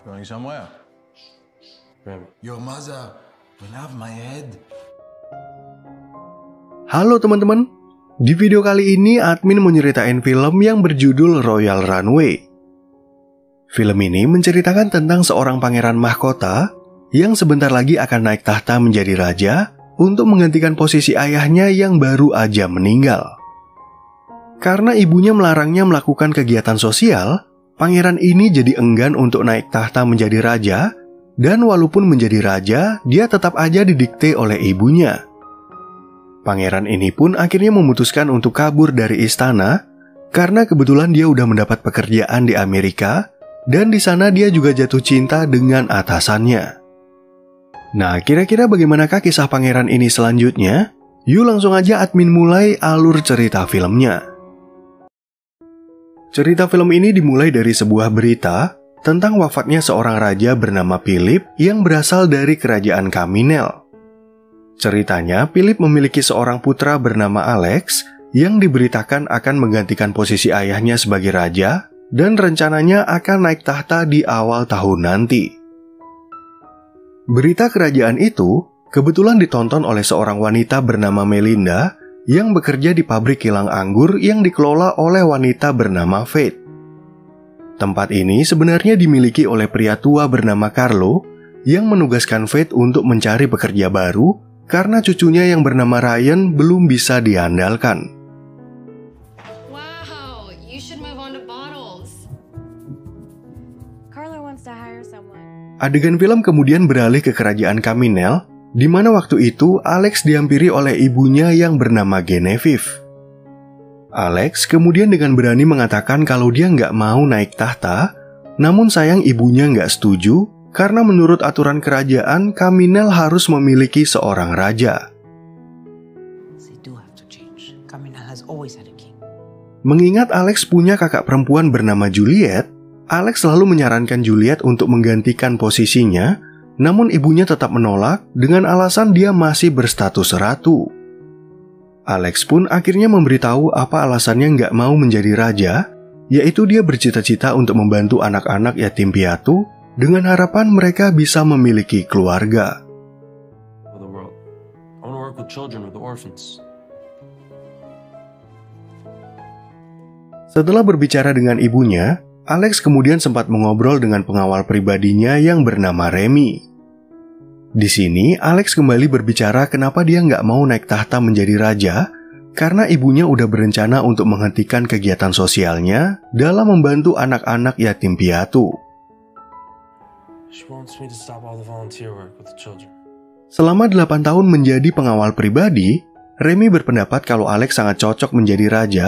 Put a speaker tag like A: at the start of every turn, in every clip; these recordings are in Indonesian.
A: Going somewhere? Your mother will have my head.
B: Halo teman-teman, di video kali ini admin mau nyeritain film yang berjudul Royal Runway. Film ini menceritakan tentang seorang pangeran mahkota yang sebentar lagi akan naik tahta menjadi raja untuk menggantikan posisi ayahnya yang baru aja meninggal. Karena ibunya melarangnya melakukan kegiatan sosial, pangeran ini jadi enggan untuk naik tahta menjadi raja, dan walaupun menjadi raja, dia tetap aja didikte oleh ibunya. Pangeran ini pun akhirnya memutuskan untuk kabur dari istana, karena kebetulan dia udah mendapat pekerjaan di Amerika, dan di sana dia juga jatuh cinta dengan atasannya. Nah, kira-kira bagaimanakah kisah pangeran ini selanjutnya? Yuk langsung aja admin mulai alur cerita filmnya. Cerita film ini dimulai dari sebuah berita tentang wafatnya seorang raja bernama Philip yang berasal dari kerajaan Caminel. Ceritanya, Philip memiliki seorang putra bernama Alex yang diberitakan akan menggantikan posisi ayahnya sebagai raja dan rencananya akan naik tahta di awal tahun nanti. Berita kerajaan itu kebetulan ditonton oleh seorang wanita bernama Melinda yang bekerja di pabrik kilang anggur yang dikelola oleh wanita bernama Faith. Tempat ini sebenarnya dimiliki oleh pria tua bernama Carlo yang menugaskan Faith untuk mencari pekerja baru karena cucunya yang bernama Ryan belum bisa diandalkan.
C: Wow, you should move on to bottles. Carlo wants to hire someone.
B: Adegan film kemudian beralih ke kerajaan Caminel, di mana waktu itu Alex dihampiri oleh ibunya yang bernama Genevieve. Alex kemudian dengan berani mengatakan kalau dia nggak mau naik tahta, namun sayang ibunya nggak setuju karena menurut aturan kerajaan, Caminel harus memiliki seorang raja. Mengingat Alex punya kakak perempuan bernama Juliet, Alex selalu menyarankan Juliet untuk menggantikan posisinya, namun ibunya tetap menolak dengan alasan dia masih berstatus ratu. Alex pun akhirnya memberitahu apa alasannya nggak mau menjadi raja, yaitu dia bercita-cita untuk membantu anak-anak yatim piatu dengan harapan mereka bisa memiliki keluarga. Setelah berbicara dengan ibunya, Alex kemudian sempat mengobrol dengan pengawal pribadinya yang bernama Remy. Di sini, Alex kembali berbicara kenapa dia nggak mau naik tahta menjadi raja, karena ibunya udah berencana untuk menghentikan kegiatan sosialnya dalam membantu anak-anak yatim piatu. Selama 8 tahun menjadi pengawal pribadi, Remy berpendapat kalau Alex sangat cocok menjadi raja,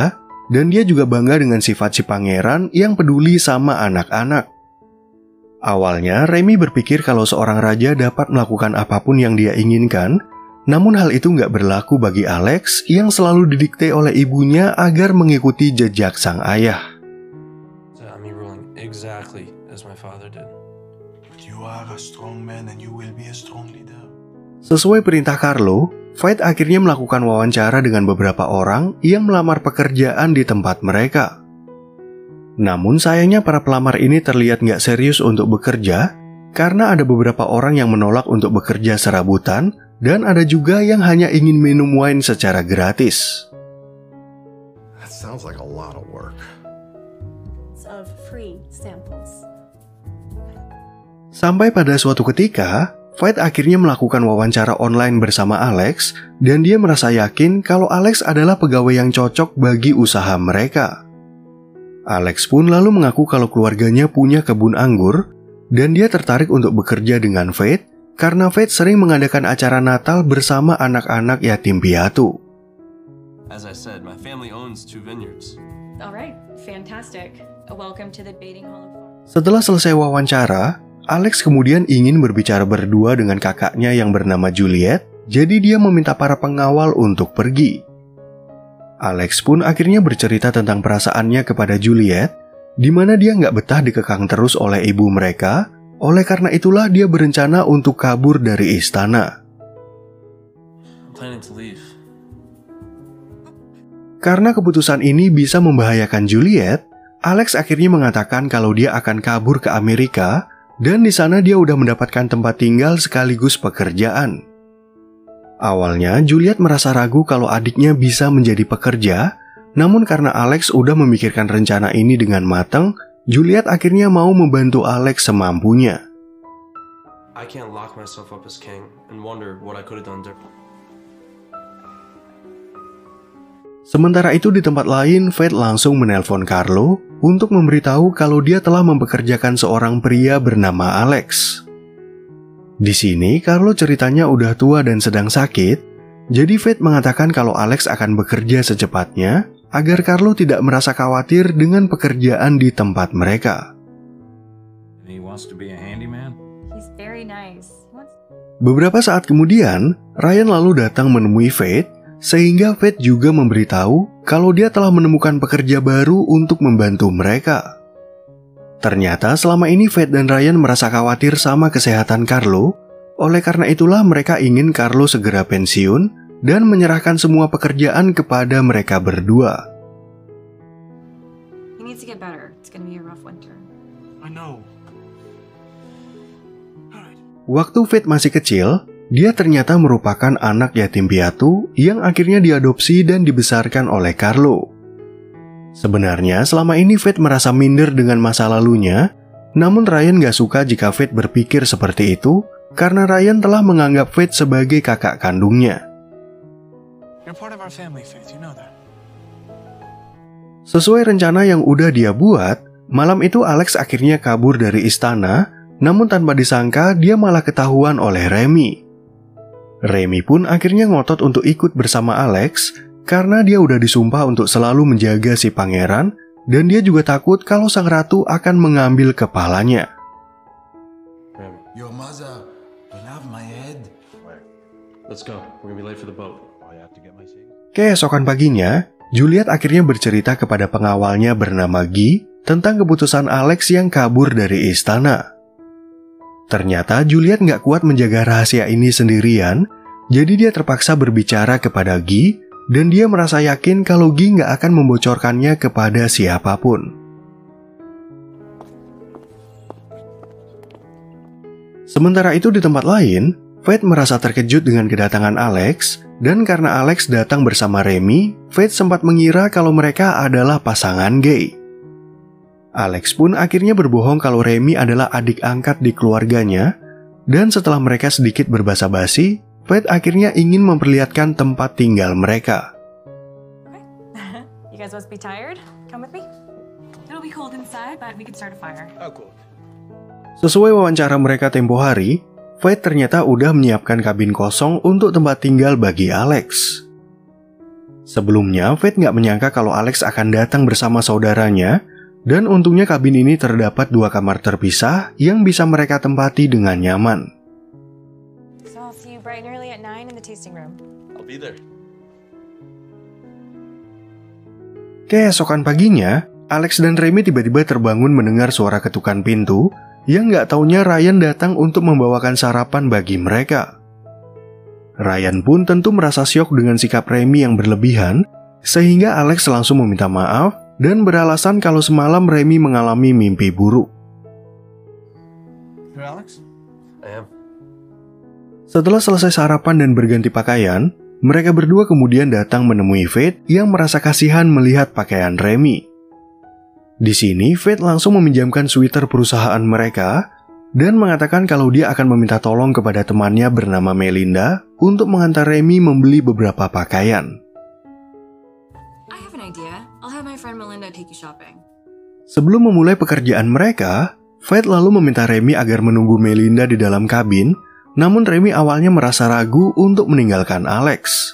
B: dan dia juga bangga dengan sifat si pangeran yang peduli sama anak-anak. Awalnya, Remy berpikir kalau seorang raja dapat melakukan apapun yang dia inginkan, namun hal itu nggak berlaku bagi Alex yang selalu didikte oleh ibunya agar mengikuti jejak sang ayah. Sesuai perintah Carlo, Faith akhirnya melakukan wawancara dengan beberapa orang yang melamar pekerjaan di tempat mereka. Namun sayangnya para pelamar ini terlihat nggak serius untuk bekerja, karena ada beberapa orang yang menolak untuk bekerja serabutan, dan ada juga yang hanya ingin minum wine secara gratis.
A: That sounds like a lot of work.
C: Of free samples.
B: Sampai pada suatu ketika, Faith akhirnya melakukan wawancara online bersama Alex, dan dia merasa yakin kalau Alex adalah pegawai yang cocok bagi usaha mereka. Alex pun lalu mengaku kalau keluarganya punya kebun anggur, dan dia tertarik untuk bekerja dengan Faith, karena Faith sering mengadakan acara Natal bersama anak-anak yatim piatu.
D: As I said, my family owns 2 vineyards.
C: Alright, fantastic. Welcome to the Bating Hall of Fame.
B: Setelah selesai wawancara, Alex kemudian ingin berbicara berdua dengan kakaknya yang bernama Juliet, jadi dia meminta para pengawal untuk pergi. Alex pun akhirnya bercerita tentang perasaannya kepada Juliet, di mana dia nggak betah dikekang terus oleh ibu mereka, oleh karena itulah dia berencana untuk kabur dari istana. Karena keputusan ini bisa membahayakan Juliet, Alex akhirnya mengatakan kalau dia akan kabur ke Amerika dan di sana dia udah mendapatkan tempat tinggal sekaligus pekerjaan. Awalnya Juliet merasa ragu kalau adiknya bisa menjadi pekerja, namun karena Alex udah memikirkan rencana ini dengan matang, Juliet akhirnya mau membantu Alex semampunya.
D: I can't lock myself up as king and wonder what I could have done different.
B: Sementara itu di tempat lain, Faith langsung menelpon Carlo untuk memberitahu kalau dia telah mempekerjakan seorang pria bernama Alex. Di sini, Carlo ceritanya udah tua dan sedang sakit, jadi Faith mengatakan kalau Alex akan bekerja secepatnya agar Carlo tidak merasa khawatir dengan pekerjaan di tempat mereka.
E: He wants to be a handyman.
C: He's very nice.
B: Beberapa saat kemudian, Ryan lalu datang menemui Faith, sehingga Faith juga memberitahu kalau dia telah menemukan pekerja baru untuk membantu mereka. Ternyata selama ini Faith dan Ryan merasa khawatir sama kesehatan Carlo, oleh karena itulah mereka ingin Carlo segera pensiun dan menyerahkan semua pekerjaan kepada mereka berdua.
C: He needs to get better. It's gonna be a rough winter.
E: I know.
B: Waktu Faith masih kecil, dia ternyata merupakan anak yatim piatu yang akhirnya diadopsi dan dibesarkan oleh Carlo. Sebenarnya selama ini Faith merasa minder dengan masa lalunya, namun Ryan gak suka jika Faith berpikir seperti itu karena Ryan telah menganggap Faith sebagai kakak kandungnya.
E: You're part of our family, Faith. You know that.
B: Sesuai rencana yang udah dia buat, malam itu Alex akhirnya kabur dari istana, namun tanpa disangka dia malah ketahuan oleh Remy. Remy pun akhirnya ngotot untuk ikut bersama Alex karena dia udah disumpah untuk selalu menjaga si pangeran dan dia juga takut kalau sang ratu akan mengambil kepalanya.
A: Your mother will have my head.
D: Let's go. We're gonna be late for the boat.
B: Keesokan paginya, Juliet akhirnya bercerita kepada pengawalnya bernama Guy tentang keputusan Alex yang kabur dari istana. Ternyata Juliet nggak kuat menjaga rahasia ini sendirian, jadi dia terpaksa berbicara kepada Guy, dan dia merasa yakin kalau Guy nggak akan membocorkannya kepada siapapun. Sementara itu di tempat lain, Faith merasa terkejut dengan kedatangan Alex, dan karena Alex datang bersama Remy, Faith sempat mengira kalau mereka adalah pasangan gay. Alex pun akhirnya berbohong kalau Remy adalah adik angkat di keluarganya, dan setelah mereka sedikit berbasa-basi, Faith akhirnya ingin memperlihatkan tempat tinggal mereka.
C: Okay. You guys must be tired. Come with me. It'll be cold inside, but we can start a fire.
E: Oh, cool.
B: Sesuai wawancara mereka tempo hari, Faith ternyata udah menyiapkan kabin kosong untuk tempat tinggal bagi Alex. Sebelumnya, Faith nggak menyangka kalau Alex akan datang bersama saudaranya, dan untungnya kabin ini terdapat 2 kamar terpisah yang bisa mereka tempati dengan nyaman.
C: So I'll see you bright and early at 9 in the tasting room.
D: I'll be there.
B: Keesokan paginya, Alex dan Remy tiba-tiba terbangun mendengar suara ketukan pintu yang nggak taunya Ryan datang untuk membawakan sarapan bagi mereka. Ryan pun tentu merasa syok dengan sikap Remy yang berlebihan, sehingga Alex langsung meminta maaf dan beralasan kalau semalam Remy mengalami mimpi buruk.
E: You're Alex?
D: I am.
B: Setelah selesai sarapan dan berganti pakaian, mereka berdua kemudian datang menemui Faith yang merasa kasihan melihat pakaian Remy. Di sini, Faith langsung meminjamkan sweater perusahaan mereka dan mengatakan kalau dia akan meminta tolong kepada temannya bernama Melinda untuk mengantar Remy membeli beberapa pakaian.
C: I have an idea. I'll have my friend Melinda take you shopping.
B: Sebelum memulai pekerjaan mereka, Faith lalu meminta Remy agar menunggu Melinda di dalam kabin, namun Remy awalnya merasa ragu untuk meninggalkan Alex.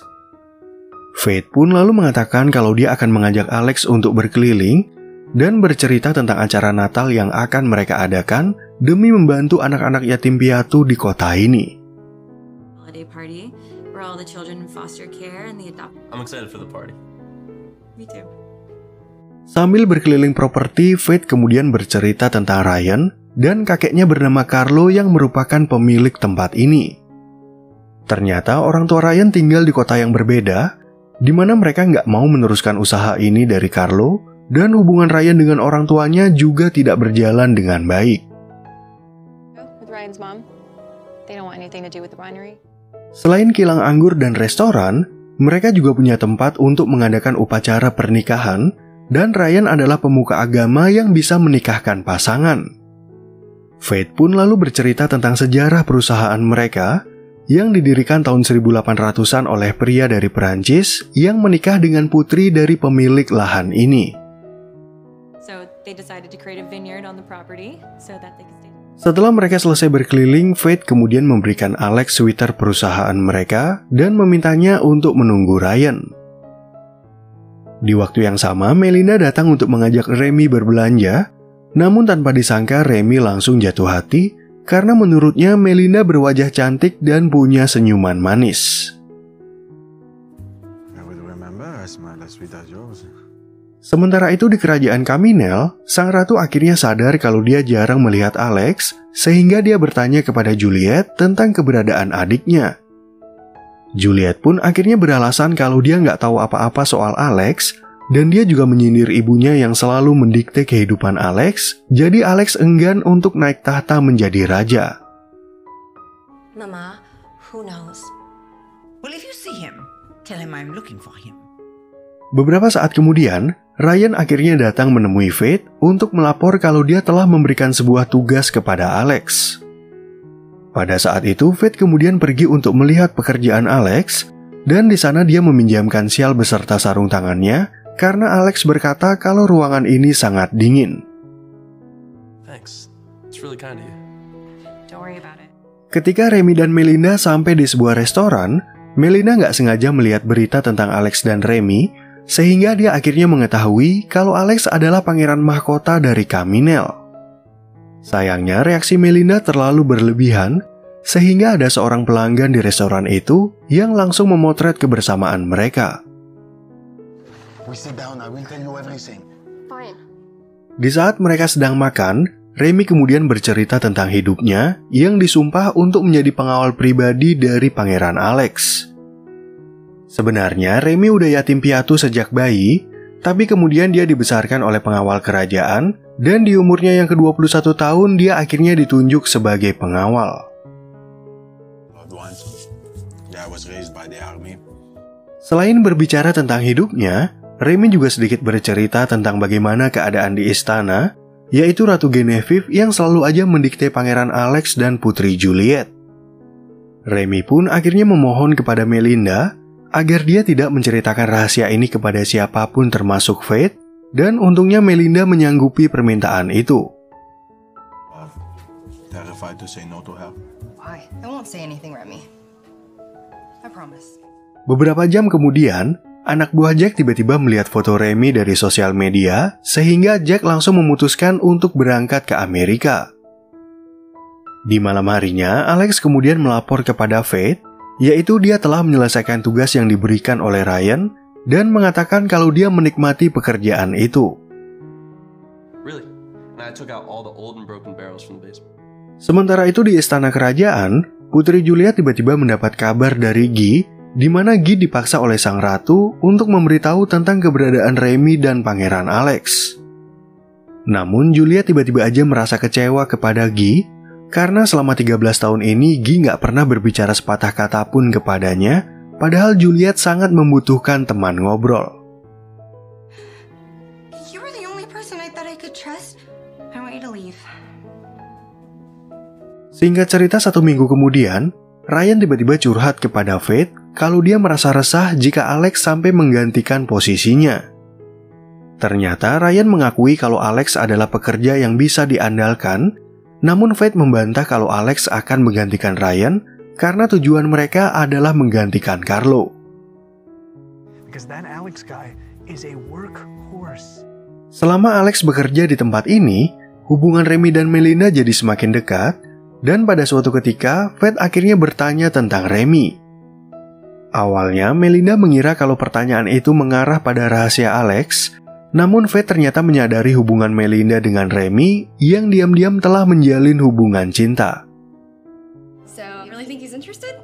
B: Faith pun lalu mengatakan kalau dia akan mengajak Alex untuk berkeliling dan bercerita tentang acara Natal yang akan mereka adakan demi membantu anak-anak yatim piatu di kota ini.
C: Holiday party where all the children in foster care and the adopt.
D: I'm excited for the party.
C: Me too.
B: Sambil berkeliling properti, Faith kemudian bercerita tentang Ryan dan kakeknya bernama Carlo yang merupakan pemilik tempat ini. Ternyata orang tua Ryan tinggal di kota yang berbeda, di mana mereka nggak mau meneruskan usaha ini dari Carlo, dan hubungan Ryan dengan orang tuanya juga tidak berjalan dengan baik.
C: Ryan's mom. They don't want anything to do with the winery.
B: Selain kilang anggur dan restoran, mereka juga punya tempat untuk mengadakan upacara pernikahan, dan Ryan adalah pemuka agama yang bisa menikahkan pasangan. Faith pun lalu bercerita tentang sejarah perusahaan mereka yang didirikan tahun 1800-an oleh pria dari Perancis yang menikah dengan putri dari pemilik lahan ini.
C: So they decided to create a vineyard on the property so that they could stay.
B: Setelah mereka selesai berkeliling, Faith kemudian memberikan Alex sweater perusahaan mereka dan memintanya untuk menunggu Ryan. Di waktu yang sama, Melinda datang untuk mengajak Remy berbelanja, namun tanpa disangka Remy langsung jatuh hati karena menurutnya Melinda berwajah cantik dan punya senyuman manis. Sementara itu di kerajaan Caminel, sang ratu akhirnya sadar kalau dia jarang melihat Alex, sehingga dia bertanya kepada Juliet tentang keberadaan adiknya. Juliet pun akhirnya beralasan kalau dia nggak tahu apa-apa soal Alex, dan dia juga menyindir ibunya yang selalu mendikte kehidupan Alex, jadi Alex enggan untuk naik tahta menjadi raja.
F: Mama, who knows?
G: Well, if you see him, tell him I'm looking for him.
B: Beberapa saat kemudian, Ryan akhirnya datang menemui Faith untuk melapor kalau dia telah memberikan sebuah tugas kepada Alex. Pada saat itu, Faith kemudian pergi untuk melihat pekerjaan Alex, dan di sana dia meminjamkan sial beserta sarung tangannya karena Alex berkata kalau ruangan ini sangat dingin.
D: Thanks. It's really kind of you.
C: Don't worry about it.
B: Ketika Remy dan Melinda sampai di sebuah restoran, Melinda nggak sengaja melihat berita tentang Alex dan Remy, sehingga dia akhirnya mengetahui kalau Alex adalah pangeran mahkota dari Caminel. Sayangnya reaksi Melinda terlalu berlebihan, sehingga ada seorang pelanggan di restoran itu yang langsung memotret kebersamaan mereka.
A: We sit down, I will tell you everything.
C: Fine.
B: Di saat mereka sedang makan, Remy kemudian bercerita tentang hidupnya yang disumpah untuk menjadi pengawal pribadi dari pangeran Alex. Sebenarnya Remy udah yatim piatu sejak bayi, tapi kemudian dia dibesarkan oleh pengawal kerajaan, dan di umurnya yang ke-21 tahun dia akhirnya ditunjuk sebagai pengawal. Selain berbicara tentang hidupnya, Remy juga sedikit bercerita tentang bagaimana keadaan di istana, yaitu Ratu Genevieve yang selalu aja mendikte pangeran Alex dan putri Juliet. Remy pun akhirnya memohon kepada Melinda agar dia tidak menceritakan rahasia ini kepada siapapun termasuk Faith, dan untungnya Melinda menyanggupi permintaan itu.
A: Terrified to say no to her.
F: Why? I won't say anything, Remy. I promise.
B: Beberapa jam kemudian, anak buah Jack tiba-tiba melihat foto Remy dari sosial media, sehingga Jack langsung memutuskan untuk berangkat ke Amerika. Di malam harinya, Alex kemudian melapor kepada Faith, yaitu dia telah menyelesaikan tugas yang diberikan oleh Ryan dan mengatakan kalau dia menikmati pekerjaan itu.
D: Really? And I took out all the old and broken barrels from the basement.
B: Sementara itu di istana kerajaan, putri Juliet tiba-tiba mendapat kabar dari Guy, di mana Guy dipaksa oleh sang ratu untuk memberitahu tentang keberadaan Remy dan pangeran Alex. Namun Juliet tiba-tiba aja merasa kecewa kepada Guy, karena selama 13 tahun ini Guy nggak pernah berbicara sepatah kata pun kepadanya, padahal Juliet sangat membutuhkan teman ngobrol.
F: You were the only person I thought I could trust. I want you to leave.
B: Singkat cerita, 1 minggu kemudian, Ryan tiba-tiba curhat kepada Faith kalau dia merasa resah jika Alex sampai menggantikan posisinya. Ternyata Ryan mengakui kalau Alex adalah pekerja yang bisa diandalkan, namun Faith membantah kalau Alex akan menggantikan Ryan karena tujuan mereka adalah menggantikan Carlo.
E: Because that Alex guy is a workhorse.
B: Selama Alex bekerja di tempat ini, hubungan Remy dan Melinda jadi semakin dekat, dan pada suatu ketika Faith akhirnya bertanya tentang Remy. Awalnya Melinda mengira kalau pertanyaan itu mengarah pada rahasia Alex, namun Faith ternyata menyadari hubungan Melinda dengan Remy yang diam-diam telah menjalin hubungan cinta.
F: So, you really think he's interested?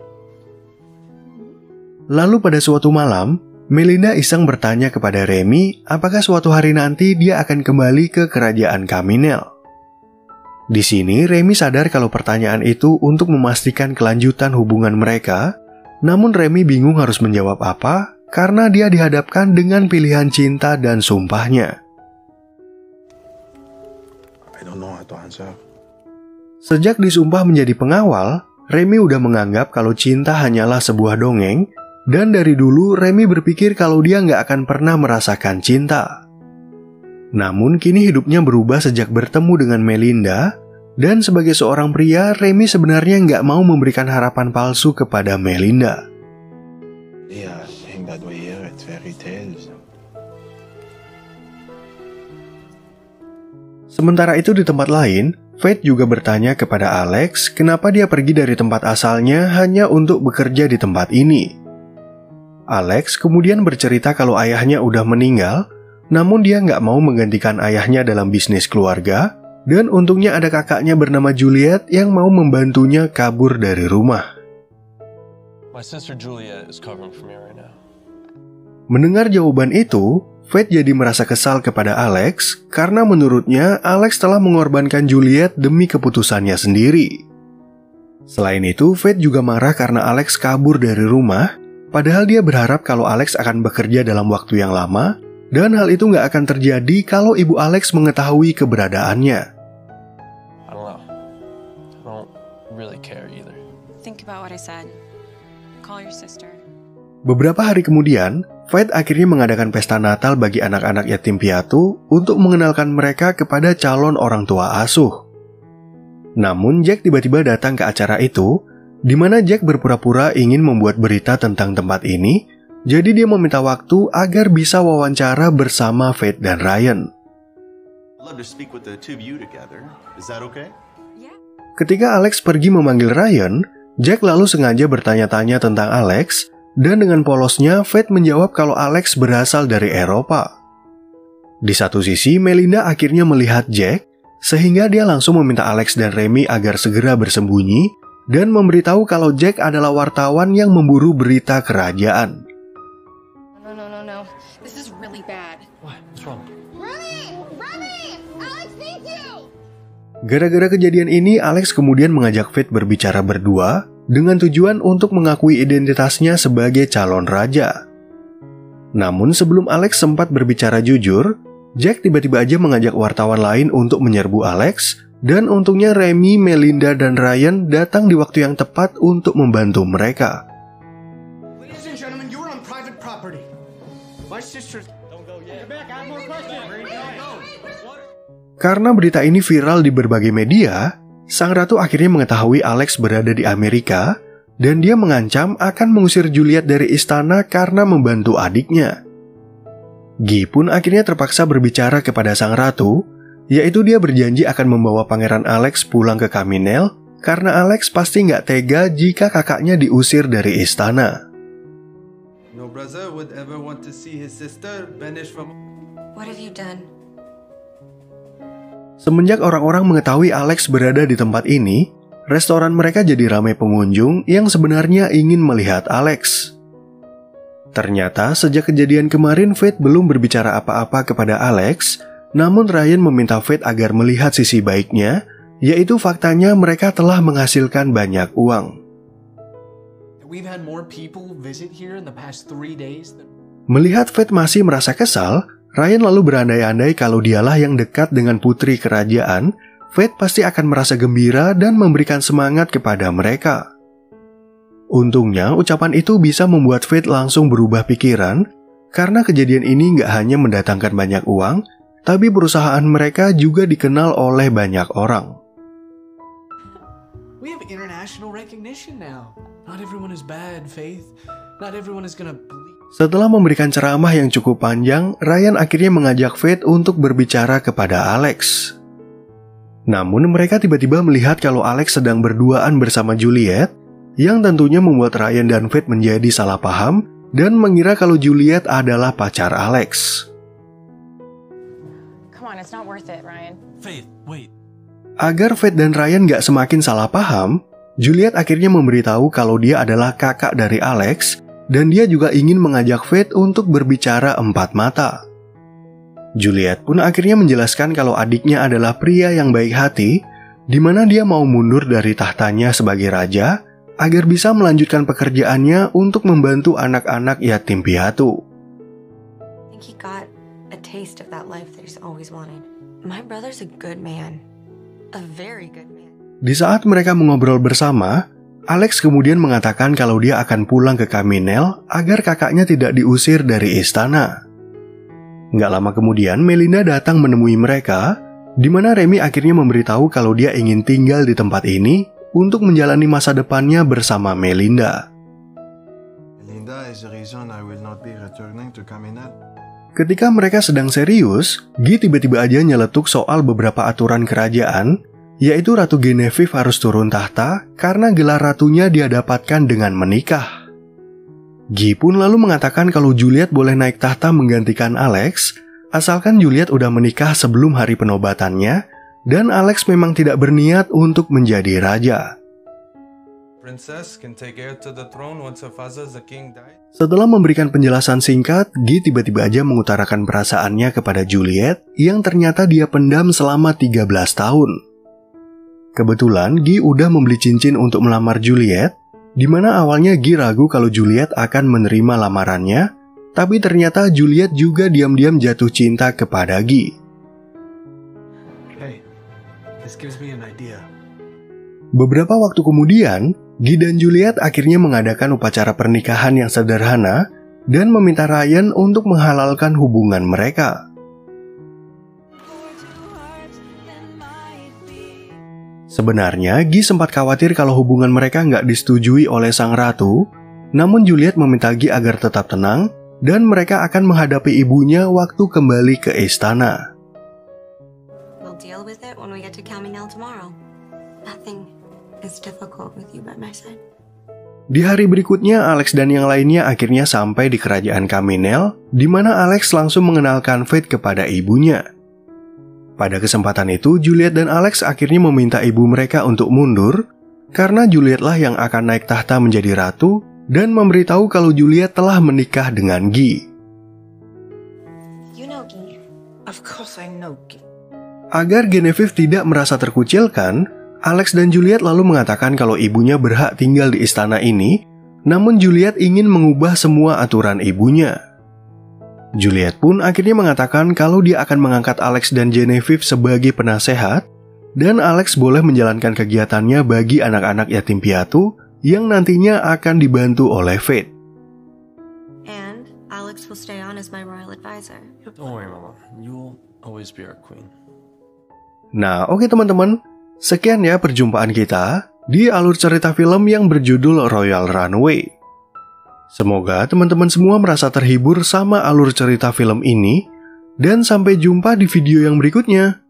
B: Lalu pada suatu malam, Melinda iseng bertanya kepada Remy apakah suatu hari nanti dia akan kembali ke kerajaan Caminel. Di sini Remy sadar kalau pertanyaan itu untuk memastikan kelanjutan hubungan mereka, namun Remy bingung harus menjawab apa karena dia dihadapkan dengan pilihan cinta dan sumpahnya.
A: I don't know how to answer.
B: Sejak disumpah menjadi pengawal, Remy udah menganggap kalau cinta hanyalah sebuah dongeng, dan dari dulu Remy berpikir kalau dia nggak akan pernah merasakan cinta. Namun kini hidupnya berubah sejak bertemu dengan Melinda, dan sebagai seorang pria, Remy sebenarnya nggak mau memberikan harapan palsu kepada Melinda.
A: Yeah, saying that we hear it's fairy tales.
B: Sementara itu di tempat lain, Faith juga bertanya kepada Alex kenapa dia pergi dari tempat asalnya hanya untuk bekerja di tempat ini. Alex kemudian bercerita kalau ayahnya udah meninggal, namun dia nggak mau menggantikan ayahnya dalam bisnis keluarga, dan untungnya ada kakaknya bernama Juliet yang mau membantunya kabur dari rumah.
D: My sister Juliet is covering for me right now.
B: Mendengar jawaban itu, Faith jadi merasa kesal kepada Alex karena menurutnya Alex telah mengorbankan Juliet demi keputusannya sendiri. Selain itu, Faith juga marah karena Alex kabur dari rumah, padahal dia berharap kalau Alex akan bekerja dalam waktu yang lama, dan hal itu nggak akan terjadi kalau ibu Alex mengetahui keberadaannya.
D: I don't know. I don't really care either.
C: Think about what I said. Call your sister.
B: Beberapa hari kemudian, Faith akhirnya mengadakan pesta Natal bagi anak-anak yatim piatu untuk mengenalkan mereka kepada calon orang tua asuh. Namun Jack tiba-tiba datang ke acara itu, di mana Jack berpura-pura ingin membuat berita tentang tempat ini, jadi dia meminta waktu agar bisa wawancara bersama Faith dan Ryan.
H: Love to speak with the two of you together. Is that okay?
B: Ketika Alex pergi memanggil Ryan, Jack lalu sengaja bertanya-tanya tentang Alex, dan dengan polosnya Faith menjawab kalau Alex berasal dari Eropa. Di satu sisi, Melinda akhirnya melihat Jack, sehingga dia langsung meminta Alex dan Remy agar segera bersembunyi, dan memberitahu kalau Jack adalah wartawan yang memburu berita kerajaan.
F: No. This is really bad.
D: What? What's wrong?
F: Remy! Alex needs you!
B: Gara-gara kejadian ini, Alex kemudian mengajak Faith berbicara berdua dengan tujuan untuk mengakui identitasnya sebagai calon raja. Namun sebelum Alex sempat berbicara jujur, Jack tiba-tiba aja mengajak wartawan lain untuk menyerbu Alex, dan untungnya Remy, Melinda, dan Ryan datang di waktu yang tepat untuk membantu mereka.
E: Ladies and gentlemen, you are on private property. My sister... Don't go yet. Get back, I have more questions. Where are you going?
B: Karena berita ini viral di berbagai media, sang ratu akhirnya mengetahui Alex berada di Amerika, dan dia mengancam akan mengusir Juliet dari istana karena membantu adiknya. Guy pun akhirnya terpaksa berbicara kepada sang ratu, yaitu dia berjanji akan membawa pangeran Alex pulang ke Caminel, karena Alex pasti nggak tega jika kakaknya diusir dari istana.
I: No brother would ever want to see his sister banished from...
F: What have you done?
B: Semenjak orang-orang mengetahui Alex berada di tempat ini, restoran mereka jadi ramai pengunjung yang sebenarnya ingin melihat Alex. Ternyata sejak kejadian kemarin Faith belum berbicara apa-apa kepada Alex, namun Ryan meminta Faith agar melihat sisi baiknya, yaitu faktanya mereka telah menghasilkan banyak uang.
E: We've had more people visit here in the past 3 days than...
B: Melihat Faith masih merasa kesal, Ryan lalu berandai-andai kalau dialah yang dekat dengan putri kerajaan, Faith pasti akan merasa gembira dan memberikan semangat kepada mereka. Untungnya, ucapan itu bisa membuat Faith langsung berubah pikiran, karena kejadian ini nggak hanya mendatangkan banyak uang, tapi perusahaan mereka juga dikenal oleh banyak orang.
E: We have international recognition now. Not everyone is bad, Faith. Not everyone is gonna believe...
B: Setelah memberikan ceramah yang cukup panjang, Ryan akhirnya mengajak Faith untuk berbicara kepada Alex. Namun mereka tiba-tiba melihat kalau Alex sedang berduaan bersama Juliet, yang tentunya membuat Ryan dan Faith menjadi salah paham dan mengira kalau Juliet adalah pacar Alex.
C: Come on, it's not worth it, Ryan.
D: Faith, wait.
B: Agar Faith dan Ryan gak semakin salah paham, Juliet akhirnya memberitahu kalau dia adalah kakak dari Alex, dan dia juga ingin mengajak Faith untuk berbicara empat mata. Juliet pun akhirnya menjelaskan kalau adiknya adalah pria yang baik hati, di mana dia mau mundur dari tahtanya sebagai raja agar bisa melanjutkan pekerjaannya untuk membantu anak-anak yatim piatu.
J: I think he got a taste of that life that he's always wanted. My brother's a good man. A very good man.
B: Di saat mereka mengobrol bersama, Alex kemudian mengatakan kalau dia akan pulang ke Caminel agar kakaknya tidak diusir dari istana. Nggak lama kemudian, Melinda datang menemui mereka, di mana Remy akhirnya memberitahu kalau dia ingin tinggal di tempat ini untuk menjalani masa depannya bersama Melinda.
A: Melinda is the reason I will not be returning to Caminel.
B: Ketika mereka sedang serius, Guy tiba-tiba aja nyeletuk soal beberapa aturan kerajaan, yaitu Ratu Genevieve harus turun tahta karena gelar ratunya dia dapatkan dengan menikah. Guy pun lalu mengatakan kalau Juliet boleh naik tahta menggantikan Alex, asalkan Juliet udah menikah sebelum hari penobatannya, dan Alex memang tidak berniat untuk menjadi raja.
I: Princess can take heir to the throne once her father, the king, died.
B: Setelah memberikan penjelasan singkat, Guy tiba-tiba aja mengutarakan perasaannya kepada Juliet yang ternyata dia pendam selama 13 tahun. Kebetulan Guy udah membeli cincin untuk melamar Juliet, di mana awalnya Guy ragu kalau Juliet akan menerima lamarannya, tapi ternyata Juliet juga diam-diam jatuh cinta kepada Guy.
A: Hey, this gives me an idea.
B: Beberapa waktu kemudian, Guy dan Juliet akhirnya mengadakan upacara pernikahan yang sederhana dan meminta Ryan untuk menghalalkan hubungan mereka. Sebenarnya, Guy sempat khawatir kalau hubungan mereka nggak disetujui oleh sang ratu, namun Juliet meminta Guy agar tetap tenang dan mereka akan menghadapi ibunya waktu kembali ke istana.
J: We'll deal with it when we get to Caminel tomorrow. Nothing is difficult with you by my side.
B: Di hari berikutnya, Alex dan yang lainnya akhirnya sampai di kerajaan Caminel, di mana Alex langsung mengenalkan Fate kepada ibunya. Pada kesempatan itu, Juliet dan Alex akhirnya meminta ibu mereka untuk mundur, karena Juliet lah yang akan naik tahta menjadi ratu, dan memberitahu kalau Juliet telah menikah dengan Guy.
J: You know Guy.
G: Of course I know Guy.
B: Agar Genevieve tidak merasa terkucilkan, Alex dan Juliet lalu mengatakan kalau ibunya berhak tinggal di istana ini, namun Juliet ingin mengubah semua aturan ibunya. Juliet pun akhirnya mengatakan kalau dia akan mengangkat Alex dan Genevieve sebagai penasehat, dan Alex boleh menjalankan kegiatannya bagi anak-anak yatim piatu yang nantinya akan dibantu oleh Fate.
J: And Alex will stay on as my royal advisor.
D: Don't worry, Mama. You'll always be our queen.
B: Nah, oke teman-teman. Sekian ya perjumpaan kita di alur cerita film yang berjudul Royal Runway. Semoga teman-teman semua merasa terhibur sama alur cerita film ini, dan sampai jumpa di video yang berikutnya.